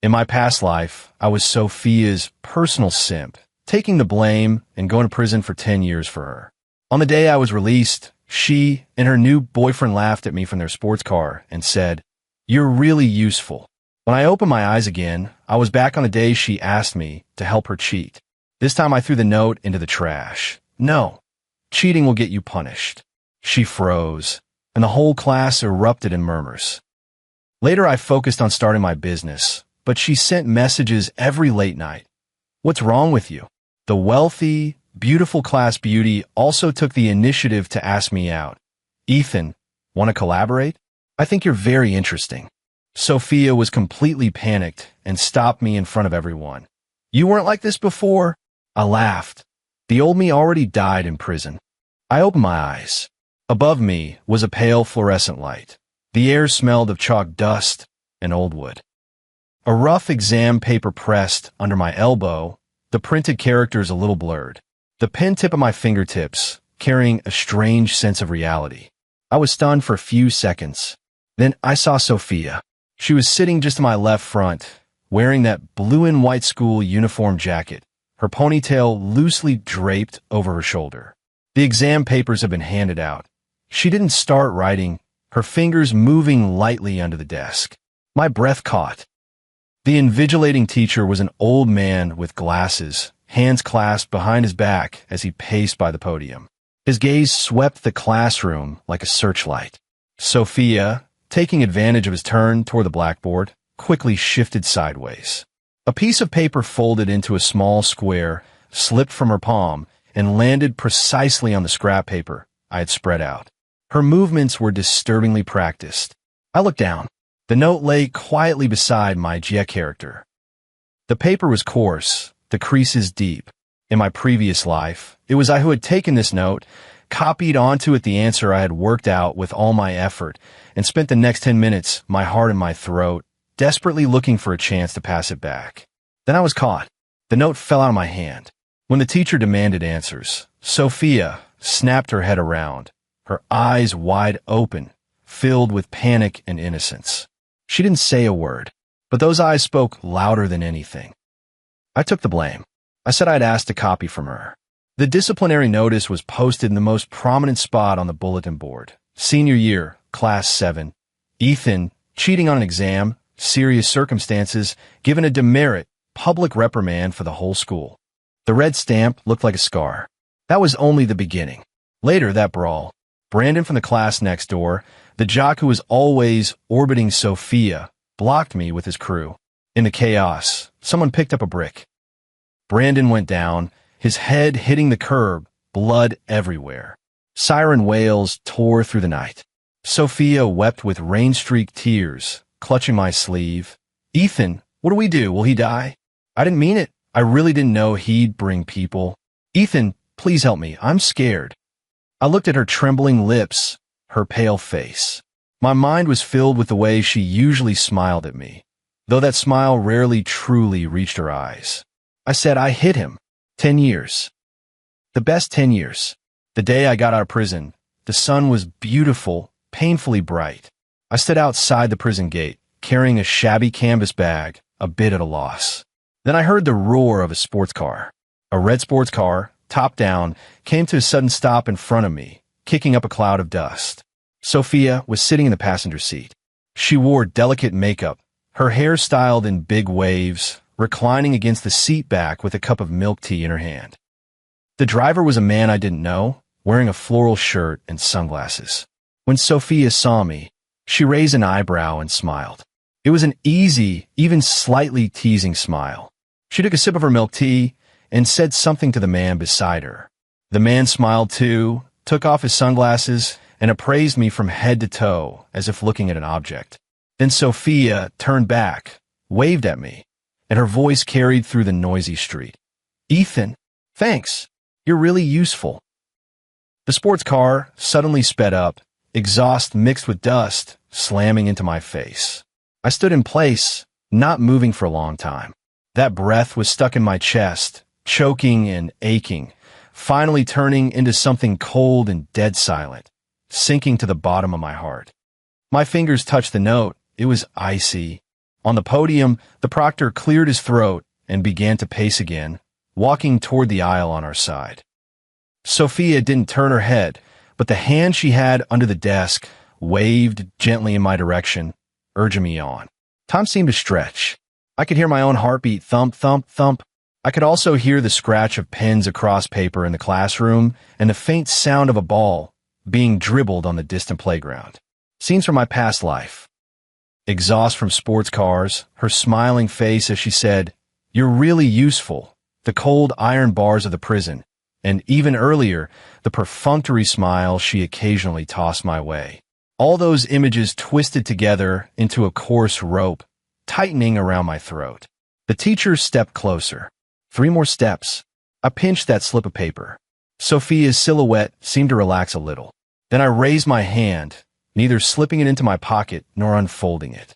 In my past life, I was Sophia's personal simp, taking the blame and going to prison for 10 years for her. On the day I was released, she and her new boyfriend laughed at me from their sports car and said, "You're really useful." When I opened my eyes again, I was back on the day she asked me to help her cheat. This time I threw the note into the trash. "No, cheating will get you punished." She froze, and the whole class erupted in murmurs. Later I focused on starting my business, but she sent messages every late night. "What's wrong with you?" The wealthy, beautiful class beauty also took the initiative to ask me out. "Ethan, want to collaborate? I think you're very interesting." Sophia was completely panicked and stopped me in front of everyone. "You weren't like this before?" I laughed. The old me already died in prison. I opened my eyes. Above me was a pale fluorescent light. The air smelled of chalk dust and old wood. A rough exam paper pressed under my elbow, the printed characters a little blurred. The pen tip of my fingertips, carrying a strange sense of reality. I was stunned for a few seconds. Then I saw Sophia. She was sitting just to my left front, wearing that blue and white school uniform jacket, her ponytail loosely draped over her shoulder. The exam papers had been handed out. She didn't start writing, her fingers moving lightly under the desk. My breath caught. The invigilating teacher was an old man with glasses, hands clasped behind his back as he paced by the podium. His gaze swept the classroom like a searchlight. Sophia, taking advantage of his turn toward the blackboard, quickly shifted sideways. A piece of paper folded into a small square slipped from her palm and landed precisely on the scrap paper I had spread out. Her movements were disturbingly practiced. I looked down. The note lay quietly beside my Jia character. The paper was coarse, the creases deep. In my previous life, it was I who had taken this note, copied onto it the answer I had worked out with all my effort, and spent the next 10 minutes, my heart in my throat, desperately looking for a chance to pass it back. Then I was caught. The note fell out of my hand. When the teacher demanded answers, Sophia snapped her head around, her eyes wide open, filled with panic and innocence. She didn't say a word, but those eyes spoke louder than anything. I took the blame. I said I'd asked a copy from her. The disciplinary notice was posted in the most prominent spot on the bulletin board. Senior year, Class 7. Ethan, cheating on an exam, serious circumstances, given a demerit, public reprimand for the whole school. The red stamp looked like a scar. That was only the beginning. Later, that brawl. Brandon from the class next door, the jock who was always orbiting Sophia, blocked me with his crew. In the chaos, someone picked up a brick. Brandon went down, his head hitting the curb, blood everywhere. Siren wails tore through the night. Sophia wept with rain-streaked tears, clutching my sleeve. "Ethan, what do we do? Will he die?" "I didn't mean it. I really didn't know he'd bring people." "Ethan, please help me. I'm scared." I looked at her trembling lips, her pale face. My mind was filled with the way she usually smiled at me, though that smile rarely truly reached her eyes. I said I hit him. 10 years. The best 10 years. The day I got out of prison, the sun was beautiful, painfully bright. I stood outside the prison gate, carrying a shabby canvas bag, a bit at a loss. Then I heard the roar of a sports car. A red sports car, top down, came to a sudden stop in front of me, kicking up a cloud of dust. Sophia was sitting in the passenger seat. She wore delicate makeup, her hair styled in big waves, reclining against the seat back with a cup of milk tea in her hand. The driver was a man I didn't know, wearing a floral shirt and sunglasses. When Sophia saw me, she raised an eyebrow and smiled. It was an easy, even slightly teasing smile. She took a sip of her milk tea and said something to the man beside her. The man smiled too, took off his sunglasses, and appraised me from head to toe, as if looking at an object. Then Sophia turned back, waved at me, and her voice carried through the noisy street. "Ethan, thanks. You're really useful." The sports car suddenly sped up, exhaust mixed with dust, slamming into my face. I stood in place, not moving for a long time. That breath was stuck in my chest, choking and aching, finally turning into something cold and dead silent, sinking to the bottom of my heart. My fingers touched the note. It was icy, On the podium, the proctor cleared his throat and began to pace again, walking toward the aisle on our side. Sophia didn't turn her head, but the hand she had under the desk waved gently in my direction, urging me on. Time seemed to stretch. I could hear my own heartbeat thump, thump, thump. I could also hear the scratch of pens across paper in the classroom and the faint sound of a ball being dribbled on the distant playground. Scenes from my past life. Exhaust from sports cars, her smiling face as she said, "You're really useful," the cold iron bars of the prison, and even earlier, the perfunctory smile she occasionally tossed my way. All those images twisted together into a coarse rope, tightening around my throat. The teacher stepped closer. 3 more steps. I pinched that slip of paper. Sophia's silhouette seemed to relax a little. Then I raised my hand, neither slipping it into my pocket nor unfolding it.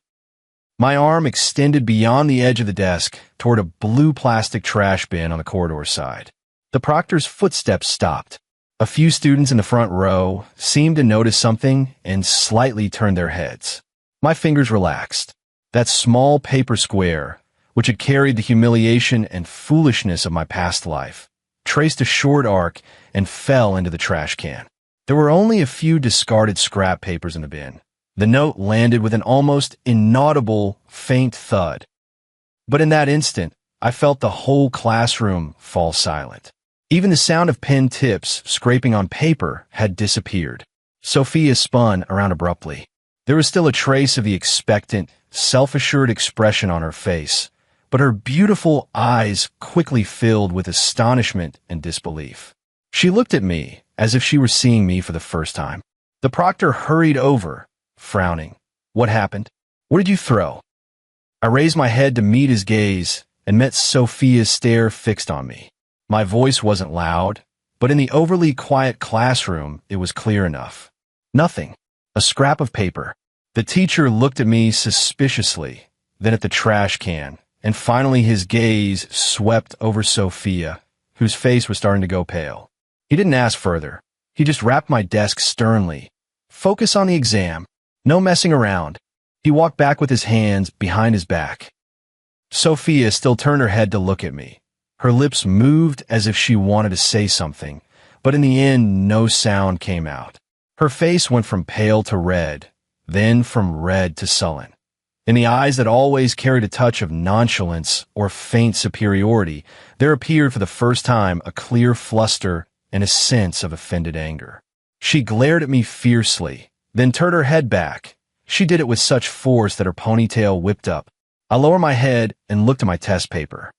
My arm extended beyond the edge of the desk toward a blue plastic trash bin on the corridor side. The proctor's footsteps stopped. A few students in the front row seemed to notice something and slightly turned their heads. My fingers relaxed. That small paper square, which had carried the humiliation and foolishness of my past life, traced a short arc and fell into the trash can. There were only a few discarded scrap papers in the bin. The note landed with an almost inaudible, faint thud. But in that instant, I felt the whole classroom fall silent. Even the sound of pen tips scraping on paper had disappeared. Sophia spun around abruptly. There was still a trace of the expectant, self-assured expression on her face, but her beautiful eyes quickly filled with astonishment and disbelief. She looked at me as if she were seeing me for the first time. The proctor hurried over, frowning. "What happened? What did you throw?" I raised my head to meet his gaze and met Sophia's stare fixed on me. My voice wasn't loud, but in the overly quiet classroom, it was clear enough. Nothing. A scrap of paper. The teacher looked at me suspiciously, then at the trash can, and finally his gaze swept over Sophia, whose face was starting to go pale. He didn't ask further. He just rapped my desk sternly. "Focus on the exam. No messing around." He walked back with his hands behind his back. Sophia still turned her head to look at me. Her lips moved as if she wanted to say something, but in the end, no sound came out. Her face went from pale to red, then from red to sullen. In the eyes that always carried a touch of nonchalance or faint superiority, there appeared for the first time a clear fluster and a sense of offended anger. She glared at me fiercely, then turned her head back. She did it with such force that her ponytail whipped up. I lowered my head and looked at my test paper.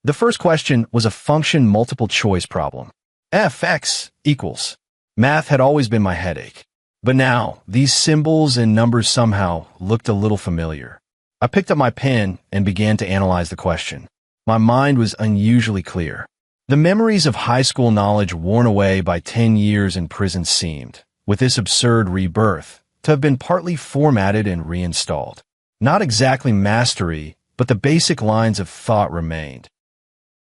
The first question was a function multiple choice problem. Fx equals. Math had always been my headache. But now, these symbols and numbers somehow looked a little familiar. I picked up my pen and began to analyze the question. My mind was unusually clear. The memories of high school knowledge worn away by 10 years in prison seemed, with this absurd rebirth, to have been partly formatted and reinstalled. Not exactly mastery, but the basic lines of thought remained.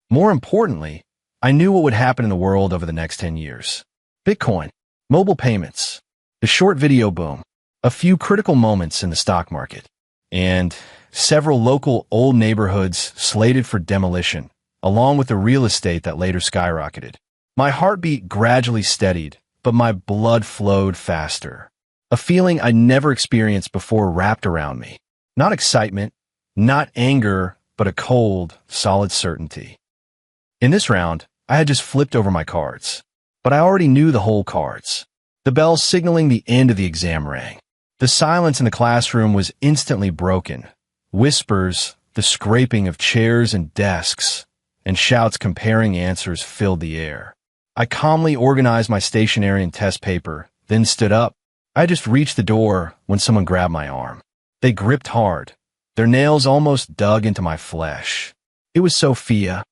More importantly, I knew what would happen in the world over the next 10 years. Bitcoin, mobile payments, the short video boom, a few critical moments in the stock market, and several local old neighborhoods slated for demolition, along with the real estate that later skyrocketed. My heartbeat gradually steadied, but my blood flowed faster. A feeling I'd never experienced before wrapped around me. Not excitement, not anger, but a cold, solid certainty. In this round, I had just flipped over my cards, but I already knew the whole cards. The bell signaling the end of the exam rang. The silence in the classroom was instantly broken. Whispers, the scraping of chairs and desks, and shouts comparing answers filled the air. I calmly organized my stationery and test paper, then stood up. I had just reached the door when someone grabbed my arm. They gripped hard. Their nails almost dug into my flesh. It was Sophia.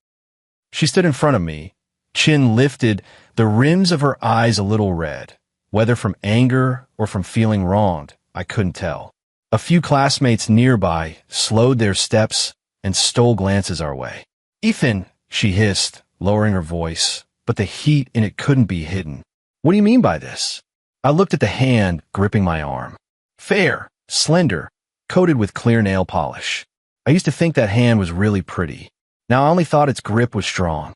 She stood in front of me, chin lifted, the rims of her eyes a little red. Whether from anger or from feeling wronged, I couldn't tell. A few classmates nearby slowed their steps and stole glances our way. "Ethan," she hissed, lowering her voice, but the heat in it couldn't be hidden. "What do you mean by this?" I looked at the hand gripping my arm. Fair, slender, coated with clear nail polish. I used to think that hand was really pretty. Now I only thought its grip was strong.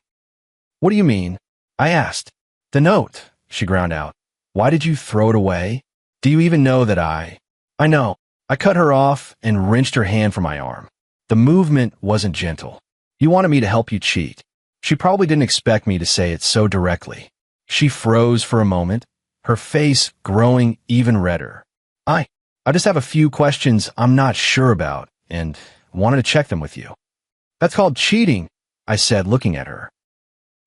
What do you mean? I asked. The note, she ground out. Why did you throw it away? Do you even know that I know. I cut her off and wrenched her hand from my arm. The movement wasn't gentle. You wanted me to help you cheat. She probably didn't expect me to say it so directly. She froze for a moment, her face growing even redder. I just have a few questions I'm not sure about and wanted to check them with you. That's called cheating, I said, looking at her.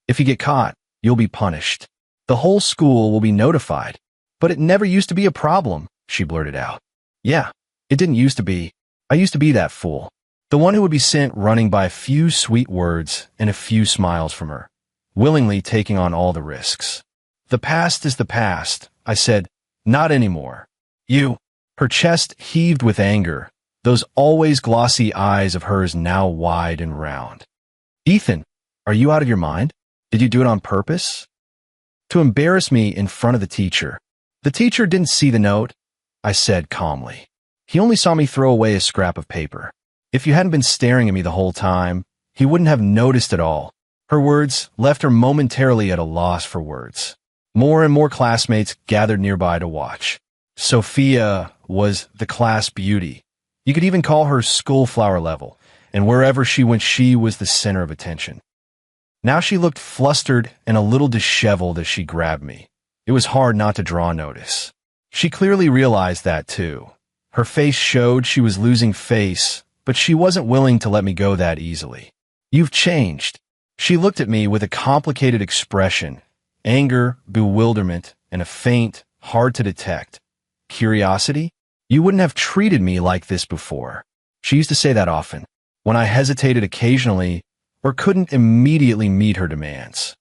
If you get caught, you'll be punished. The whole school will be notified. But it never used to be a problem, she blurted out. Yeah, it didn't used to be. I used to be that fool. The one who would be sent running by a few sweet words and a few smiles from her, willingly taking on all the risks. The past is the past, I said. Not anymore. Her chest heaved with anger, those always glossy eyes of hers now wide and round. Ethan, are you out of your mind? Did you do it on purpose? To embarrass me in front of the teacher. The teacher didn't see the note, I said calmly. He only saw me throw away a scrap of paper. If you hadn't been staring at me the whole time, he wouldn't have noticed at all. Her words left her momentarily at a loss for words. More and more classmates gathered nearby to watch. Sophia was the class beauty. You could even call her school flower level, and wherever she went, she was the center of attention. Now she looked flustered and a little disheveled as she grabbed me. It was hard not to draw notice. She clearly realized that too. Her face showed she was losing face, but she wasn't willing to let me go that easily. You've changed. She looked at me with a complicated expression, anger, bewilderment, and a faint, hard-to-detect curiosity. You wouldn't have treated me like this before. She used to say that often, when I hesitated occasionally or couldn't immediately meet her demands.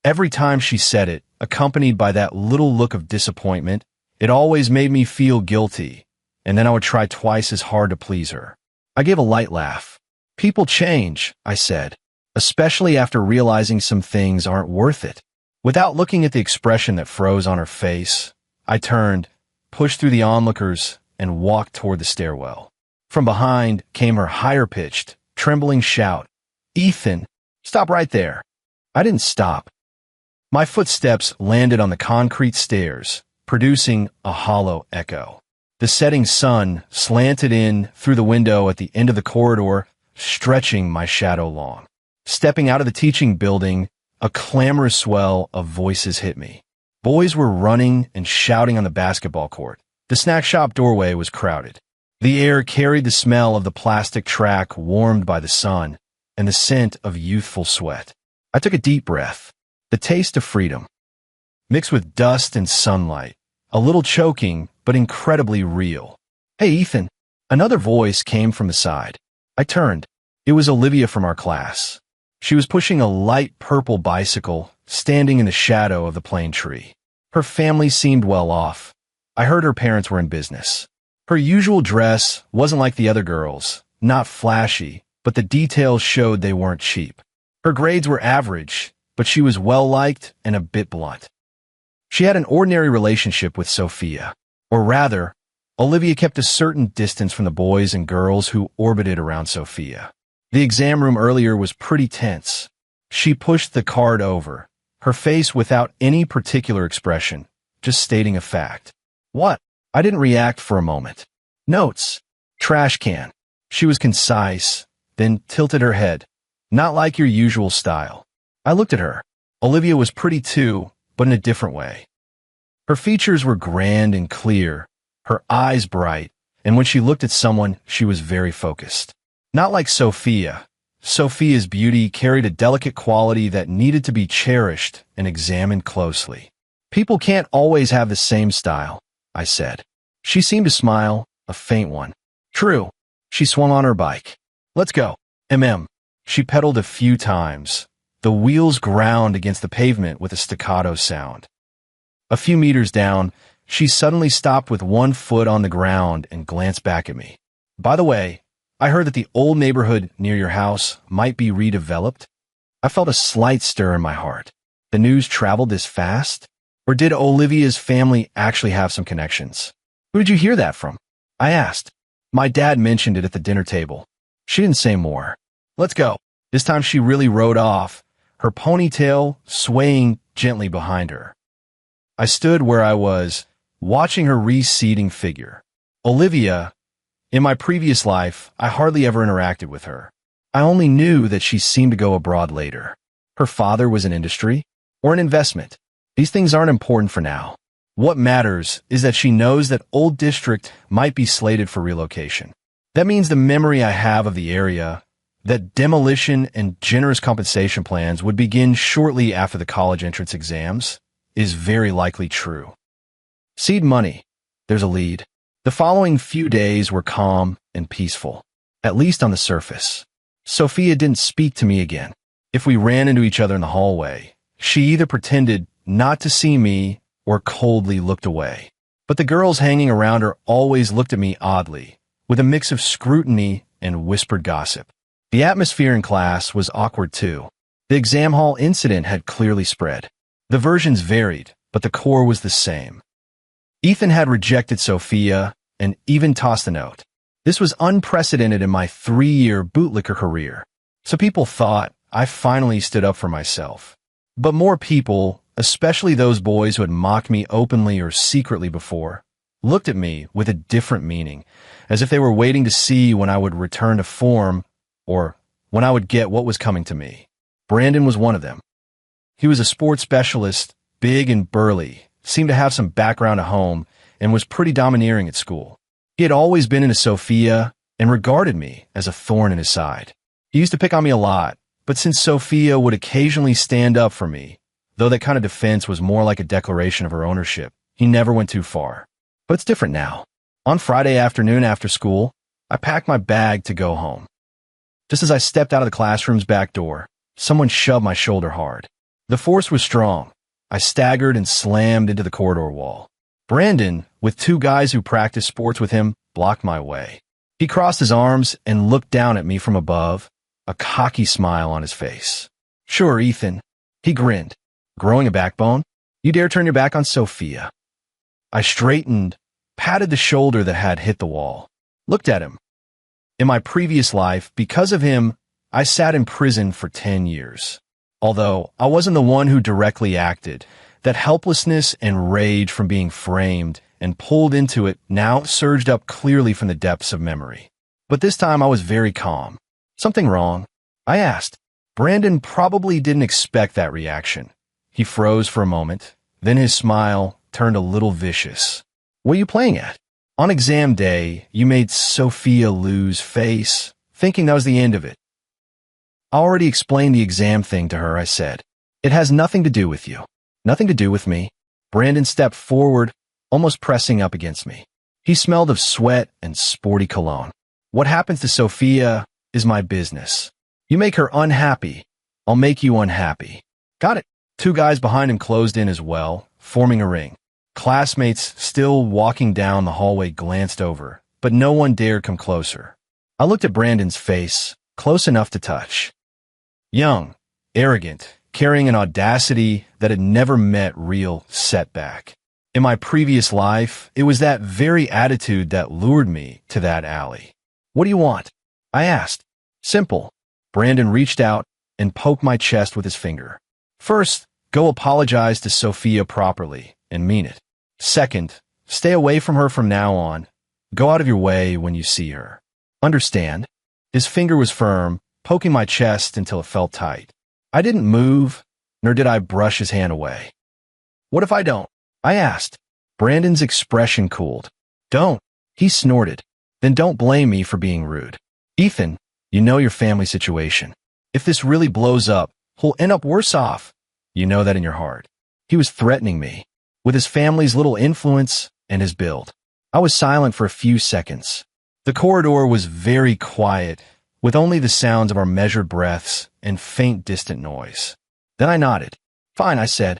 Every time she said it, accompanied by that little look of disappointment, it always made me feel guilty, and then I would try twice as hard to please her. I gave a light laugh. People change, I said, especially after realizing some things aren't worth it. Without looking at the expression that froze on her face, I turned, pushed through the onlookers, and walked toward the stairwell. From behind came her higher-pitched, trembling shout. Ethan, stop right there. I didn't stop. My footsteps landed on the concrete stairs, producing a hollow echo. The setting sun slanted in through the window at the end of the corridor, stretching my shadow long. Stepping out of the teaching building, a clamorous swell of voices hit me. Boys were running and shouting on the basketball court. The snack shop doorway was crowded. The air carried the smell of the plastic track warmed by the sun and the scent of youthful sweat. I took a deep breath. The taste of freedom, mixed with dust and sunlight, a little choking, but incredibly real. Hey, Ethan. Another voice came from the side. I turned. It was Olivia from our class. She was pushing a light purple bicycle, standing in the shadow of the plane tree. Her family seemed well off. I heard her parents were in business. Her usual dress wasn't like the other girls, not flashy, but the details showed they weren't cheap. Her grades were average, but she was well-liked and a bit blunt. She had an ordinary relationship with Sophia. Or rather, Olivia kept a certain distance from the boys and girls who orbited around Sophia. The exam room earlier was pretty tense. She pushed the card over, her face without any particular expression, just stating a fact. What? I didn't react for a moment. Notes. Trash can. She was concise, then tilted her head. Not like your usual style. I looked at her. Olivia was pretty too, but in a different way. Her features were grand and clear, her eyes bright, and when she looked at someone, she was very focused. Not like Sophia. Sophia's beauty carried a delicate quality that needed to be cherished and examined closely. People can't always have the same style, I said. She seemed to smile, a faint one. True. She swung on her bike. Let's go. She pedaled a few times. The wheels ground against the pavement with a staccato sound. A few meters down, she suddenly stopped with one foot on the ground and glanced back at me. By the way, I heard that the old neighborhood near your house might be redeveloped. I felt a slight stir in my heart. The news traveled this fast? Or did Olivia's family actually have some connections? Who did you hear that from? I asked. My dad mentioned it at the dinner table. She didn't say more. Let's go. This time she really rode off, her ponytail swaying gently behind her. I stood where I was, watching her receding figure. Olivia, in my previous life, I hardly ever interacted with her. I only knew that she seemed to go abroad later. Her father was an industry or an investment. These things aren't important for now. What matters is that she knows that Old District might be slated for relocation. That means the memory I have of the area, that demolition and generous compensation plans would begin shortly after the college entrance exams, is very likely true. Seed money. There's a lead. The following few days were calm and peaceful, at least on the surface. Sophia didn't speak to me again. If we ran into each other in the hallway, she either pretended not to see me or coldly looked away. But the girls hanging around her always looked at me oddly, with a mix of scrutiny and whispered gossip. The atmosphere in class was awkward too. The exam hall incident had clearly spread. The versions varied, but the core was the same. Ethan had rejected Sophia and even tossed a note. This was unprecedented in my 3-year bootlicker career. So people thought I finally stood up for myself. But more people, especially those boys who had mocked me openly or secretly before, looked at me with a different meaning, as if they were waiting to see when I would return to form or when I would get what was coming to me. Brandon was one of them. He was a sports specialist, big and burly, seemed to have some background at home, and was pretty domineering at school. He had always been into Sophia and regarded me as a thorn in his side. He used to pick on me a lot, but since Sophia would occasionally stand up for me, though that kind of defense was more like a declaration of her ownership, he never went too far. But it's different now. On Friday afternoon after school, I packed my bag to go home. Just as I stepped out of the classroom's back door, someone shoved my shoulder hard. The force was strong. I staggered and slammed into the corridor wall. Brandon, with 2 guys who practiced sports with him, blocked my way. He crossed his arms and looked down at me from above, a cocky smile on his face. Sure, Ethan. He grinned. Growing a backbone? You dare turn your back on Sophia? I straightened, patted the shoulder that had hit the wall, looked at him. In my previous life, because of him, I sat in prison for 10 years. Although I wasn't the one who directly acted, that helplessness and rage from being framed and pulled into it now surged up clearly from the depths of memory. But this time I was very calm. Something wrong? I asked. Brandon probably didn't expect that reaction. He froze for a moment, then his smile turned a little vicious. What are you playing at? On exam day, you made Sophia lose face, thinking that was the end of it. I already explained the exam thing to her, I said. It has nothing to do with you. Nothing to do with me. Brandon stepped forward, almost pressing up against me. He smelled of sweat and sporty cologne. What happens to Sophia is my business. You make her unhappy, I'll make you unhappy. Got it. 2 guys behind him closed in as well, forming a ring. Classmates still walking down the hallway glanced over, but no one dared come closer. I looked at Brandon's face, close enough to touch. Young, arrogant, carrying an audacity that had never met real setback. In my previous life, it was that very attitude that lured me to that alley. What do you want? I asked. Simple. Brandon reached out and poked my chest with his finger. First, go apologize to Sophia properly and mean it. Second, stay away from her from now on. Go out of your way when you see her. Understand? His finger was firm, poking my chest until it felt tight. I didn't move, nor did I brush his hand away. What if I don't? I asked. Brandon's expression cooled. Don't. He snorted. Then don't blame me for being rude. Ethan, you know your family situation. If this really blows up, he'll end up worse off. You know that in your heart. He was threatening me, with his family's little influence and his build. I was silent for a few seconds. The corridor was very quiet, with only the sounds of our measured breaths and faint distant noise. Then I nodded. Fine, I said.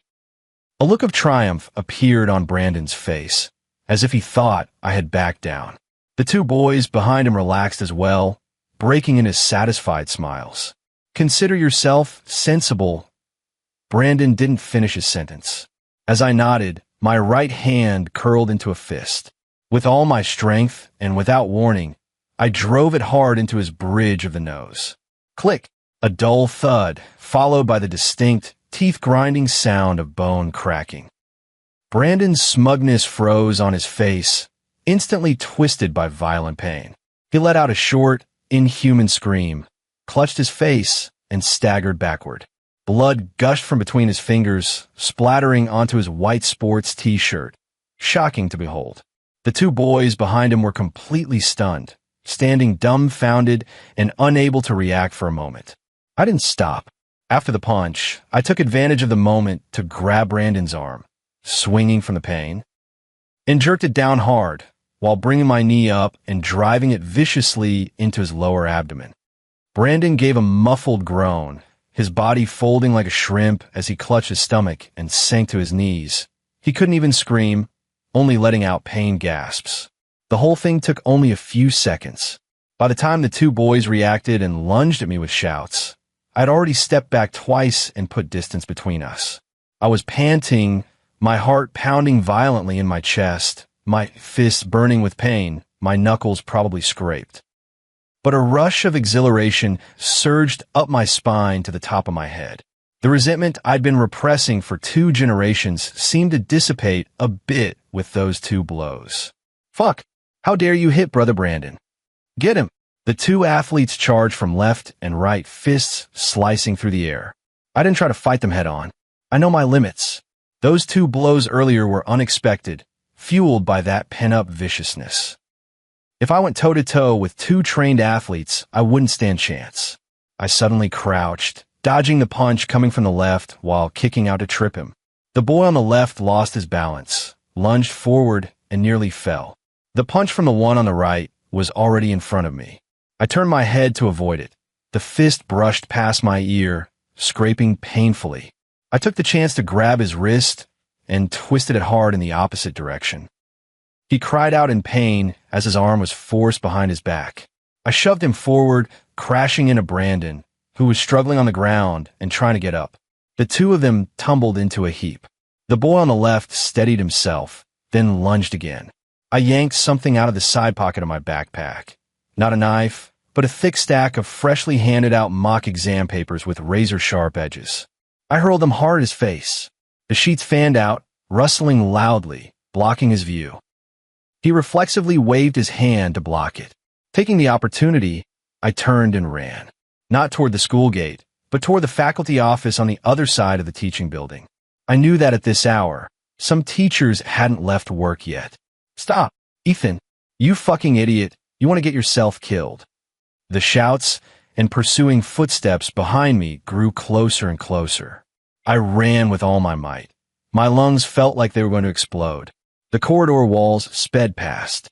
A look of triumph appeared on Brandon's face, as if he thought I had backed down. The 2 boys behind him relaxed as well, breaking into satisfied smiles. Consider yourself sensible. Brandon didn't finish his sentence. As I nodded, my right hand curled into a fist. With all my strength and without warning, I drove it hard into his bridge of the nose. Click! A dull thud, followed by the distinct, teeth-grinding sound of bone cracking. Brandon's smugness froze on his face, instantly twisted by violent pain. He let out a short, inhuman scream, clutched his face, and staggered backward. Blood gushed from between his fingers, splattering onto his white sports t-shirt. Shocking to behold. The two boys behind him were completely stunned, standing dumbfounded and unable to react for a moment. I didn't stop. After the punch, I took advantage of the moment to grab Brandon's arm, swinging from the pain, and jerked it down hard, while bringing my knee up and driving it viciously into his lower abdomen. Brandon gave a muffled groan, his body folding like a shrimp as he clutched his stomach and sank to his knees. He couldn't even scream, only letting out pain gasps. The whole thing took only a few seconds. By the time the two boys reacted and lunged at me with shouts, I'd already stepped back twice and put distance between us. I was panting, my heart pounding violently in my chest, my fists burning with pain, my knuckles probably scraped. But a rush of exhilaration surged up my spine to the top of my head. The resentment I'd been repressing for 2 generations seemed to dissipate a bit with those 2 blows. Fuck! How dare you hit Brother Brandon? Get him! The 2 athletes charged from left and right, fists slicing through the air. I didn't try to fight them head on. I know my limits. Those 2 blows earlier were unexpected, fueled by that pent-up viciousness. If I went toe-to-toe with 2 trained athletes, I wouldn't stand chance. I suddenly crouched, dodging the punch coming from the left while kicking out to trip him. The boy on the left lost his balance, lunged forward, and nearly fell. The punch from the one on the right was already in front of me. I turned my head to avoid it. The fist brushed past my ear, scraping painfully. I took the chance to grab his wrist and twisted it hard in the opposite direction. He cried out in pain as his arm was forced behind his back. I shoved him forward, crashing into Brandon, who was struggling on the ground and trying to get up. The 2 of them tumbled into a heap. The boy on the left steadied himself, then lunged again. I yanked something out of the side pocket of my backpack. Not a knife, but a thick stack of freshly handed out mock exam papers with razor-sharp edges. I hurled them hard at his face. The sheets fanned out, rustling loudly, blocking his view. He reflexively waved his hand to block it. Taking the opportunity, I turned and ran. Not toward the school gate, but toward the faculty office on the other side of the teaching building. I knew that at this hour, some teachers hadn't left work yet. Stop, Ethan, you fucking idiot, you want to get yourself killed. The shouts and pursuing footsteps behind me grew closer and closer. I ran with all my might. My lungs felt like they were going to explode. The corridor walls sped past.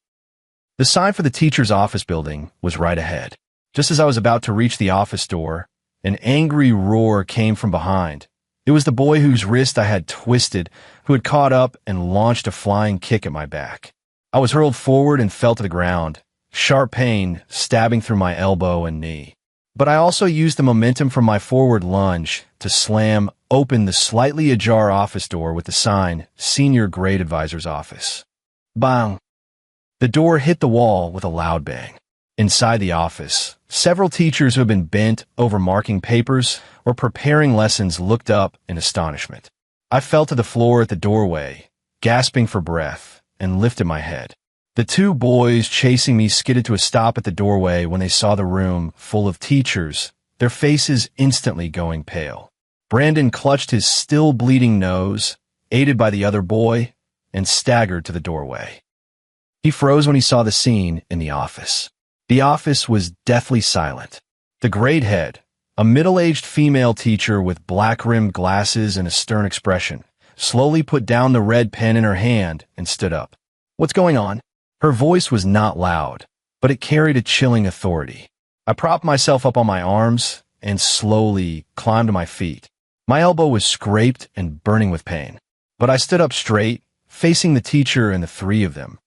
The sign for the teacher's office building was right ahead. Just as I was about to reach the office door, an angry roar came from behind. It was the boy whose wrist I had twisted, who had caught up and launched a flying kick at my back. I was hurled forward and fell to the ground, sharp pain stabbing through my elbow and knee. But I also used the momentum from my forward lunge to slam open the slightly ajar office door with the sign, Senior Grade Advisor's Office. Bang! The door hit the wall with a loud bang. Inside the office, several teachers who had been bent over marking papers or preparing lessons looked up in astonishment. I fell to the floor at the doorway, gasping for breath, and lifted my head. The 2 boys chasing me skidded to a stop at the doorway when they saw the room full of teachers, their faces instantly going pale. Brandon clutched his still bleeding nose, aided by the other boy, and staggered to the doorway. He froze when he saw the scene in the office. The office was deathly silent. The grade head, a middle-aged female teacher with black-rimmed glasses and a stern expression, slowly put down the red pen in her hand and stood up. What's going on? Her voice was not loud, but it carried a chilling authority. I propped myself up on my arms and slowly climbed to my feet. My elbow was scraped and burning with pain, but I stood up straight, facing the teacher and the 3 of them.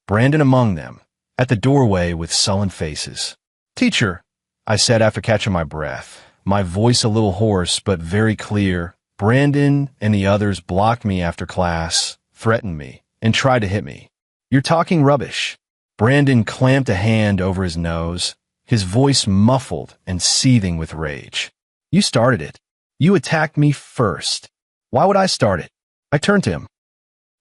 Brandon among them, at the doorway with sullen faces. Teacher, I said after catching my breath, my voice a little hoarse but very clear. Brandon and the others blocked me after class, threatened me, and tried to hit me. You're talking rubbish. Brandon clamped a hand over his nose, his voice muffled and seething with rage. You started it. You attacked me first. Why would I start it? I turned to him.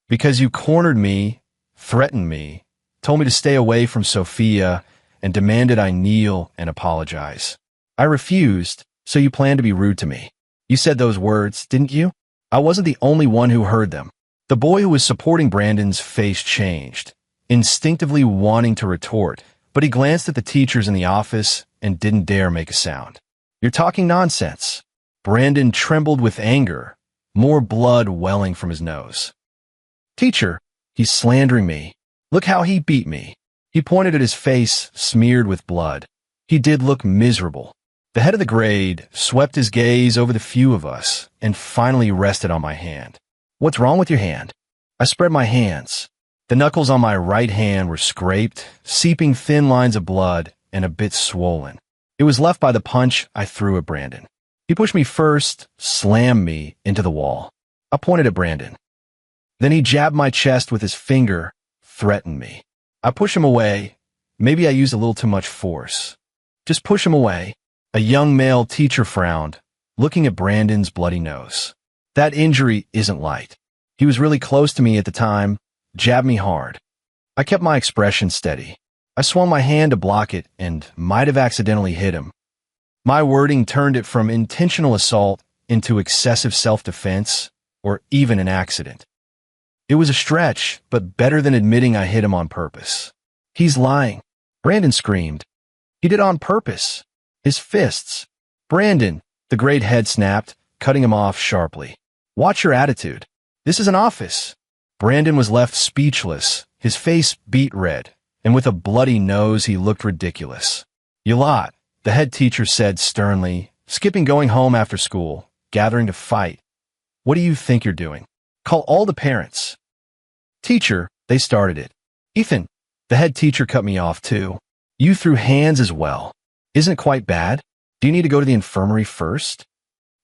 Because you cornered me, threatened me, told me to stay away from Sophia, and demanded I kneel and apologize. I refused, so you planned to be rude to me. You said those words, didn't you? I wasn't the only one who heard them. The boy who was supporting Brandon's face changed, instinctively wanting to retort, but he glanced at the teachers in the office and didn't dare make a sound. You're talking nonsense. Brandon trembled with anger, more blood welling from his nose. Teacher, he's slandering me. Look how he beat me. He pointed at his face, smeared with blood. He did look miserable. The head of the grade swept his gaze over the few of us and finally rested on my hand. What's wrong with your hand? I spread my hands. The knuckles on my right hand were scraped, seeping thin lines of blood and a bit swollen. It was left by the punch I threw at Brandon. He pushed me first, slammed me into the wall. I pointed at Brandon. Then he jabbed my chest with his finger, threatened me. I pushed him away. Maybe I used a little too much force. Just push him away. A young male teacher frowned, looking at Brandon's bloody nose. That injury isn't light. He was really close to me at the time, jabbed me hard. I kept my expression steady. I swung my hand to block it and might have accidentally hit him. My wording turned it from intentional assault into excessive self-defense or even an accident. It was a stretch, but better than admitting I hit him on purpose. He's lying. Brandon screamed. He did on purpose. His fists. Brandon, the great head snapped, cutting him off sharply. Watch your attitude. This is an office. Brandon was left speechless, his face beet red, and with a bloody nose he looked ridiculous. You lot, the head teacher said sternly, skipping going home after school, gathering to fight. What do you think you're doing? Call all the parents. Teacher, they started it. Ethan, the head teacher cut me off too. You threw hands as well. Isn't it quite bad? Do you need to go to the infirmary first?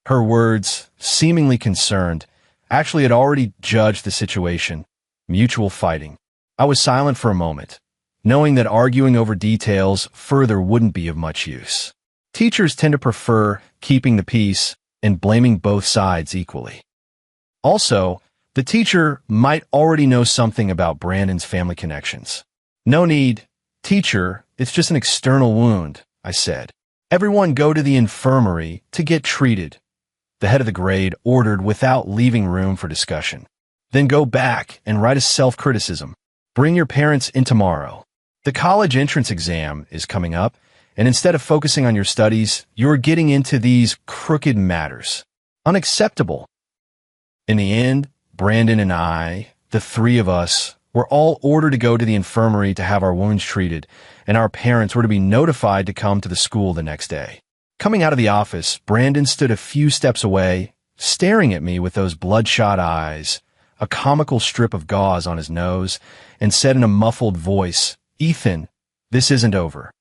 Her words, seemingly concerned, actually had already judged the situation. Mutual fighting. I was silent for a moment, knowing that arguing over details further wouldn't be of much use. Teachers tend to prefer keeping the peace and blaming both sides equally. Also, the teacher might already know something about Brandon's family connections. No need. Teacher, it's just an external wound, I said. Everyone go to the infirmary to get treated. The head of the grade ordered without leaving room for discussion. Then go back and write a self-criticism. Bring your parents in tomorrow. The college entrance exam is coming up, and instead of focusing on your studies, you're getting into these crooked matters. Unacceptable. In the end, Brandon and I, the three of us, were all ordered to go to the infirmary to have our wounds treated, and our parents were to be notified to come to the school the next day. Coming out of the office, Brandon stood a few steps away, staring at me with those bloodshot eyes, a comical strip of gauze on his nose, and said in a muffled voice, Ethan, this isn't over.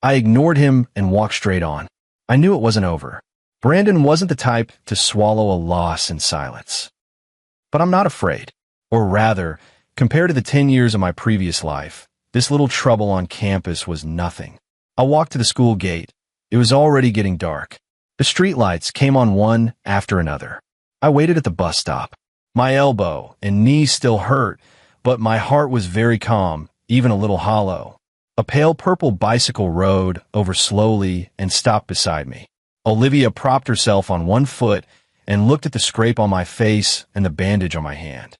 I ignored him and walked straight on. I knew it wasn't over. Brandon wasn't the type to swallow a loss in silence. But I'm not afraid. Or rather, compared to the 10 years of my previous life, this little trouble on campus was nothing. I walked to the school gate. It was already getting dark. The streetlights came on one after another. I waited at the bus stop. My elbow and knee still hurt, but my heart was very calm, even a little hollow. A pale purple bicycle rode over slowly and stopped beside me. Olivia propped herself on one foot and looked at the scrape on my face and the bandage on my hand.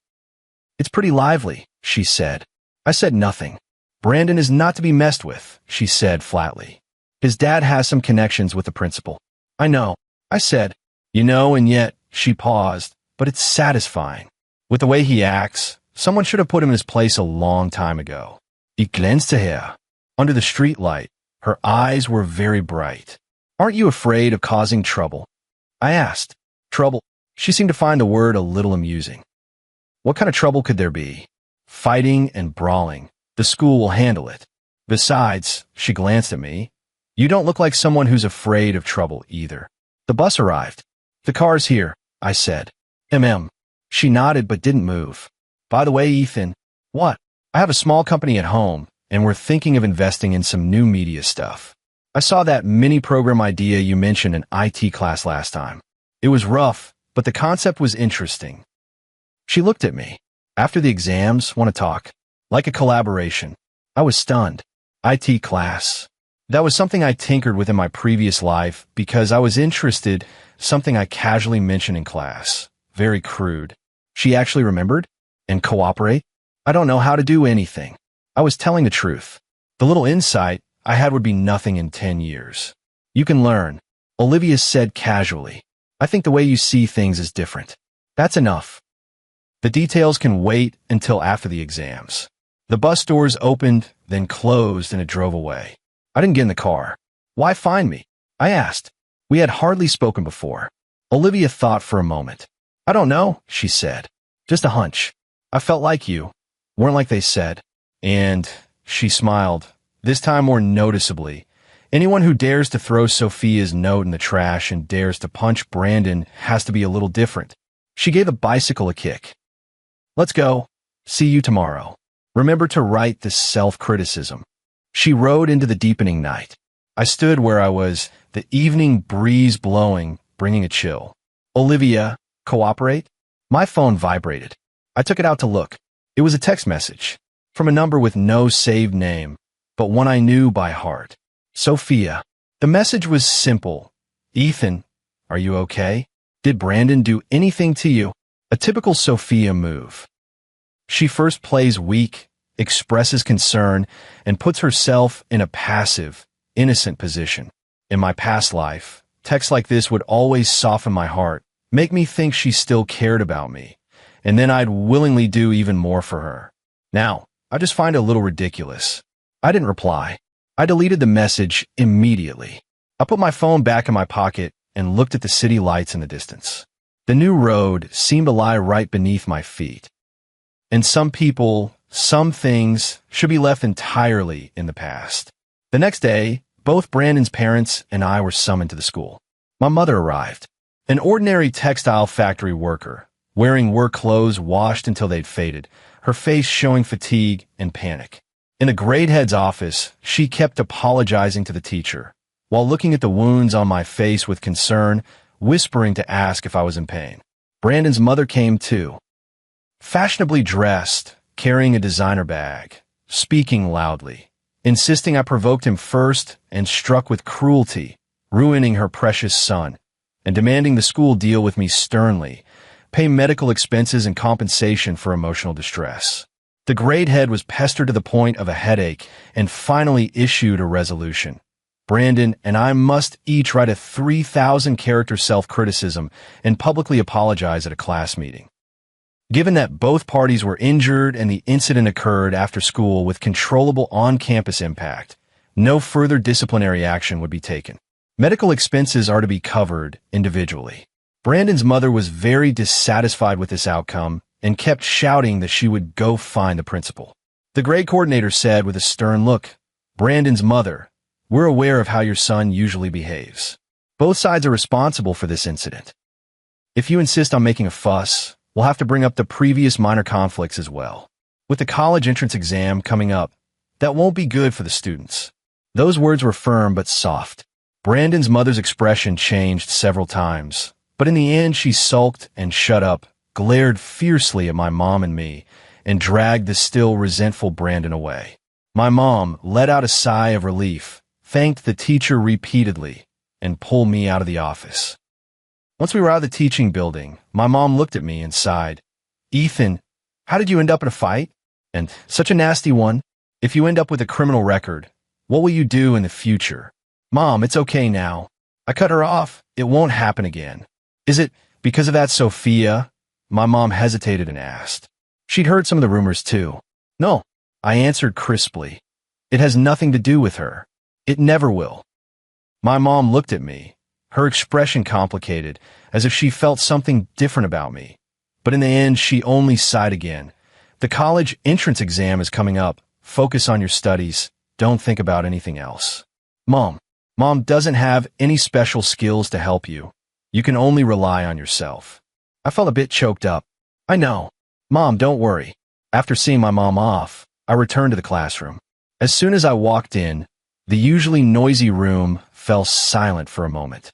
It's pretty lively, she said. I said nothing. Brandon is not to be messed with, she said flatly. His dad has some connections with the principal. I know, I said. You know, and yet, she paused, but it's satisfying. With the way he acts, someone should have put him in his place a long time ago. Ich glänzte her. Under the streetlight, her eyes were very bright. Aren't you afraid of causing trouble? I asked. Trouble. She seemed to find the word a little amusing. What kind of trouble could there be? Fighting and brawling. The school will handle it. Besides, she glanced at me, you don't look like someone who's afraid of trouble either. The bus arrived. The car's here, I said. She nodded but didn't move. By the way, Ethan. What? I have a small company at home, and we're thinking of investing in some new media stuff. I saw that mini program idea you mentioned in IT class last time. It was rough, but the concept was interesting. She looked at me. After the exams, want to talk? Like a collaboration. I was stunned. IT class. That was something I tinkered with in my previous life because I was interested, something I casually mentioned in class. Very crude. She actually remembered? And cooperate? I don't know how to do anything. I was telling the truth. The little insight I had would be nothing in 10 years. You can learn. Olivia said casually. I think the way you see things is different. That's enough. The details can wait until after the exams. The bus doors opened, then closed, and it drove away. I didn't get in the car. Why find me? I asked. We had hardly spoken before. Olivia thought for a moment. I don't know, she said. Just a hunch. I felt like you. Weren't like they said. And she smiled, this time more noticeably. Anyone who dares to throw Sophia's note in the trash and dares to punch Brandon has to be a little different. She gave the bicycle a kick. Let's go. See you tomorrow. Remember to write this self-criticism. She rode into the deepening night. I stood where I was, the evening breeze blowing, bringing a chill. Olivia, cooperate? My phone vibrated. I took it out to look. It was a text message from a number with no saved name, but one I knew by heart. Sophia. The message was simple. Ethan, are you okay? Did Brandon do anything to you? A typical Sophia move. She first plays weak, expresses concern, and puts herself in a passive, innocent position. In my past life, texts like this would always soften my heart, make me think she still cared about me, and then I'd willingly do even more for her. Now, I just find it a little ridiculous. I didn't reply. I deleted the message immediately. I put my phone back in my pocket and looked at the city lights in the distance. The new road seemed to lie right beneath my feet. And some people, some things, should be left entirely in the past. The next day, both Brandon's parents and I were summoned to the school. My mother arrived. An ordinary textile factory worker, wearing work clothes washed until they'd faded, her face showing fatigue and panic. In the grade head's office, she kept apologizing to the teacher, while looking at the wounds on my face with concern, whispering to ask if I was in pain. Brandon's mother came too. Fashionably dressed, carrying a designer bag, speaking loudly, insisting I provoked him first and struck with cruelty, ruining her precious son, and demanding the school deal with me sternly, pay medical expenses and compensation for emotional distress. The grade head was pestered to the point of a headache and finally issued a resolution. Brandon and I must each write a 3,000-character self-criticism and publicly apologize at a class meeting. Given that both parties were injured and the incident occurred after school with controllable on-campus impact, no further disciplinary action would be taken. Medical expenses are to be covered individually. Brandon's mother was very dissatisfied with this outcome and kept shouting that she would go find the principal. The grade coordinator said with a stern look, Brandon's mother, we're aware of how your son usually behaves. Both sides are responsible for this incident. If you insist on making a fuss, we'll have to bring up the previous minor conflicts as well. With the college entrance exam coming up, that won't be good for the students. Those words were firm but soft. Brandon's mother's expression changed several times, but in the end she sulked and shut up, glared fiercely at my mom and me, and dragged the still resentful Brandon away. My mom let out a sigh of relief, thanked the teacher repeatedly, and pulled me out of the office. Once we were out of the teaching building, my mom looked at me and sighed. Ethan, how did you end up in a fight? And such a nasty one. If you end up with a criminal record, what will you do in the future? Mom, it's okay now. I cut her off. It won't happen again. Is it because of that Sophia? My mom hesitated and asked. She'd heard some of the rumors too. No, I answered crisply. It has nothing to do with her. It never will. My mom looked at me, her expression complicated, as if she felt something different about me. But in the end, she only sighed again. The college entrance exam is coming up. Focus on your studies. Don't think about anything else. Mom doesn't have any special skills to help you. You can only rely on yourself. I felt a bit choked up. I know. Mom, don't worry. After seeing my mom off, I returned to the classroom. As soon as I walked in, the usually noisy room fell silent for a moment.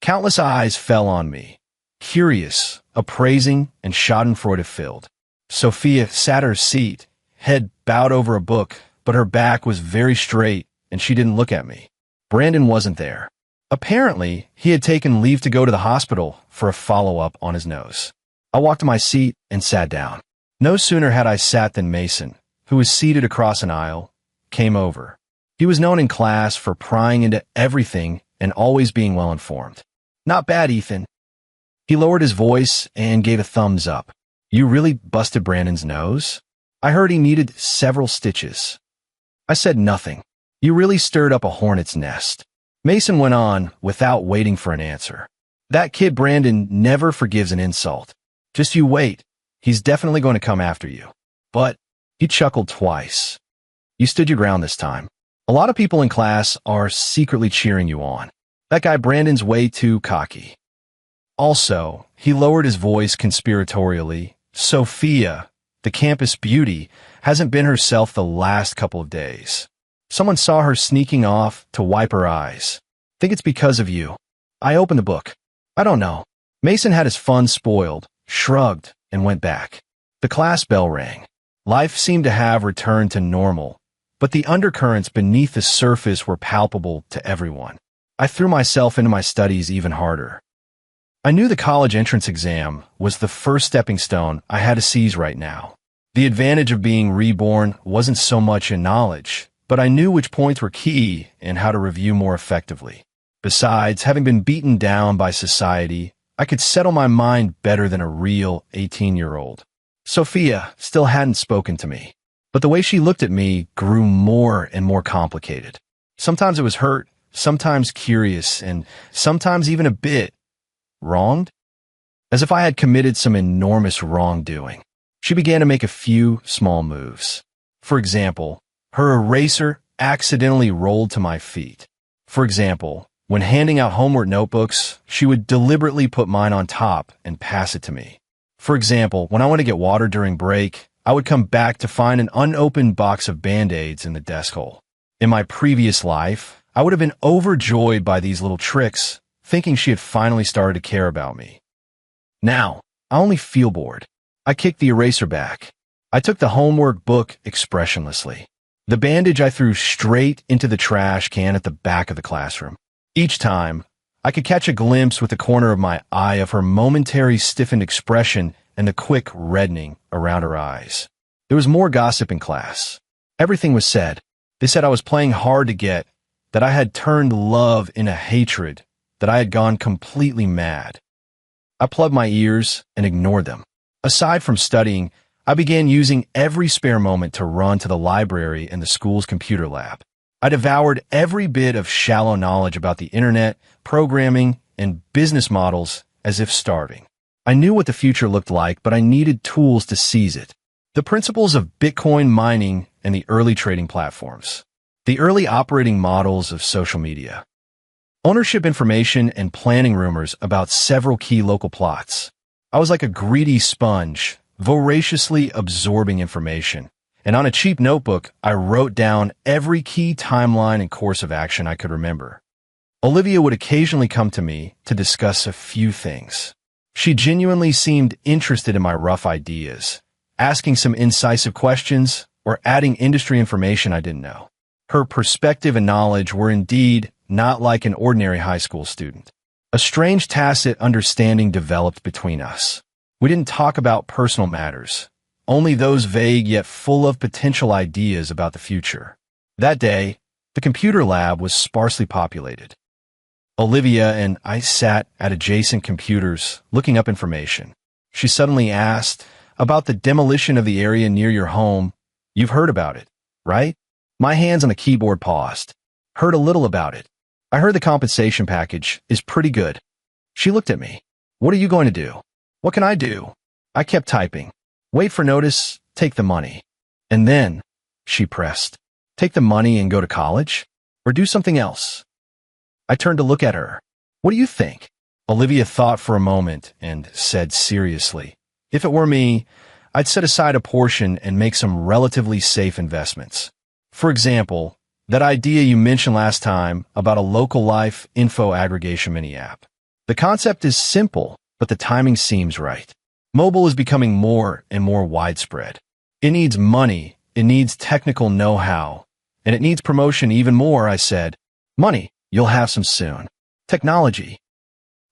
Countless eyes fell on me, curious, appraising, and schadenfreude-filled. Sophia sat her seat, head bowed over a book, but her back was very straight, and she didn't look at me. Brandon wasn't there. Apparently, he had taken leave to go to the hospital for a follow-up on his nose. I walked to my seat and sat down. No sooner had I sat than Mason, who was seated across an aisle, came over. He was known in class for prying into everything and always being well-informed. "Not bad, Ethan." He lowered his voice and gave a thumbs up. "You really busted Brandon's nose? I heard he needed several stitches." I said nothing. "You really stirred up a hornet's nest." Mason went on without waiting for an answer. "That kid Brandon never forgives an insult. Just you wait. He's definitely going to come after you." But he chuckled twice. "You stood your ground this time. A lot of people in class are secretly cheering you on. That guy Brandon's way too cocky." Also, he lowered his voice conspiratorially. "Sophia, the campus beauty, hasn't been herself the last couple of days. Someone saw her sneaking off to wipe her eyes. Think it's because of you." I opened the book. "I don't know." Mason had his fun spoiled, shrugged, and went back. The class bell rang. Life seemed to have returned to normal, but the undercurrents beneath the surface were palpable to everyone. I threw myself into my studies even harder. I knew the college entrance exam was the first stepping stone I had to seize right now. The advantage of being reborn wasn't so much in knowledge, but I knew which points were key and how to review more effectively. Besides, having been beaten down by society, I could settle my mind better than a real 18-year-old. Sophia still hadn't spoken to me, but the way she looked at me grew more and more complicated. Sometimes it was hurt, sometimes curious, and sometimes even a bit wronged, as if I had committed some enormous wrongdoing. She began to make a few small moves. For example, her eraser accidentally rolled to my feet. For example, when handing out homework notebooks, she would deliberately put mine on top and pass it to me. For example, when I went to get water during break, I would come back to find an unopened box of Band-Aids in the desk hole. In my previous life, I would have been overjoyed by these little tricks, thinking she had finally started to care about me. Now, I only feel bored. I kicked the eraser back. I took the homework book expressionlessly. The bandage I threw straight into the trash can at the back of the classroom. Each time, I could catch a glimpse with the corner of my eye of her momentary stiffened expression and the quick reddening around her eyes. There was more gossip in class. Everything was said. They said I was playing hard to get, that I had turned love into hatred, that I had gone completely mad. I plugged my ears and ignored them. Aside from studying, I began using every spare moment to run to the library and the school's computer lab. I devoured every bit of shallow knowledge about the internet, programming, and business models as if starving. I knew what the future looked like, but I needed tools to seize it. The principles of Bitcoin mining and the early trading platforms. The early operating models of social media. Ownership information and planning rumors about several key local plots. I was like a greedy sponge, voraciously absorbing information. And on a cheap notebook, I wrote down every key timeline and course of action I could remember. Olivia would occasionally come to me to discuss a few things. She genuinely seemed interested in my rough ideas, asking some incisive questions or adding industry information I didn't know. Her perspective and knowledge were indeed not like an ordinary high school student. A strange tacit understanding developed between us. We didn't talk about personal matters, only those vague yet full of potential ideas about the future. That day, the computer lab was sparsely populated. Olivia and I sat at adjacent computers looking up information. She suddenly asked, "About the demolition of the area near your home, you've heard about it, right?" My hands on the keyboard paused. "Heard a little about it. I heard the compensation package is pretty good." She looked at me. "What are you going to do?" "What can I do?" I kept typing. "Wait for notice, take the money." "And then," she pressed, "take the money and go to college? Or do something else?" I turned to look at her. "What do you think?" Olivia thought for a moment and said seriously, "If it were me, I'd set aside a portion and make some relatively safe investments. For example, that idea you mentioned last time about a local life info aggregation mini app. The concept is simple, but the timing seems right. Mobile is becoming more and more widespread. It needs money, it needs technical know-how, and it needs promotion even more, I said. Money, you'll have some soon. Technology,